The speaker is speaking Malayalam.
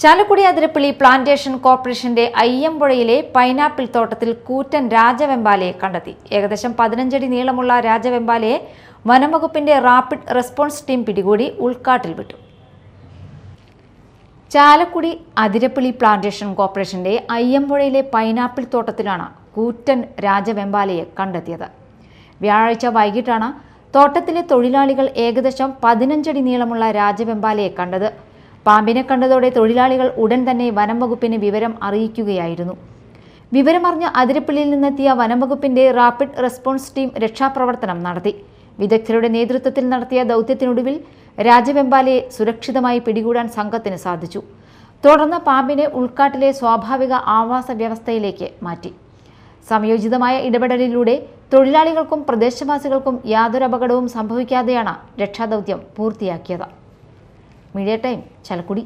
ചാലക്കുടി അതിരപ്പള്ളി പ്ലാന്റേഷൻ കോർപ്പറേഷന്റെ അയ്യമ്പുഴയിലെ പൈനാപ്പിൾ തോട്ടത്തിൽ കൂറ്റൻ രാജവെമ്പാലയെ കണ്ടെത്തി. ഏകദേശം 15 അടി നീളമുള്ള രാജവെമ്പാലയെ വനംവകുപ്പിന്റെ റാപ്പിഡ് റെസ്പോൺസ് ടീം പിടികൂടി ഉൾക്കാട്ടിൽ വിട്ടു. ചാലക്കുടി അതിരപ്പള്ളി പ്ലാന്റേഷൻ കോർപ്പറേഷന്റെ അയ്യമ്പുഴയിലെ പൈനാപ്പിൾ തോട്ടത്തിലാണ് കൂറ്റൻ രാജവെമ്പാലയെ കണ്ടെത്തിയത്. വ്യാഴാഴ്ച വൈകിട്ടാണ് തോട്ടത്തിലെ തൊഴിലാളികൾ ഏകദേശം 15 അടി നീളമുള്ള രാജവെമ്പാലയെ കണ്ടത്. പാമ്പിനെ കണ്ടതോടെ തൊഴിലാളികൾ ഉടൻ തന്നെ വനംവകുപ്പിന് വിവരം അറിയിക്കുകയായിരുന്നു. വിവരമറിഞ്ഞ് അതിരപ്പള്ളിയിൽ നിന്നെത്തിയ വനംവകുപ്പിന്റെ റാപ്പിഡ് റെസ്പോൺസ് ടീം രക്ഷാപ്രവർത്തനം നടത്തി. വിദഗ്ധരുടെ നേതൃത്വത്തിൽ നടത്തിയ ദൗത്യത്തിനൊടുവിൽ രാജവെമ്പാലയെ സുരക്ഷിതമായി പിടികൂടാൻ സംഘത്തിന് സാധിച്ചു. തുടർന്ന് പാമ്പിനെ ഉൾക്കാട്ടിലെ സ്വാഭാവിക ആവാസ വ്യവസ്ഥയിലേക്ക് മാറ്റി. സംയോജിതമായ ഇടപെടലിലൂടെ തൊഴിലാളികൾക്കും പ്രദേശവാസികൾക്കും യാതൊരു അപകടവും സംഭവിക്കാതെയാണ് രക്ഷാദൗത്യം പൂർത്തിയാക്കിയത്. Media time, Chalakudy.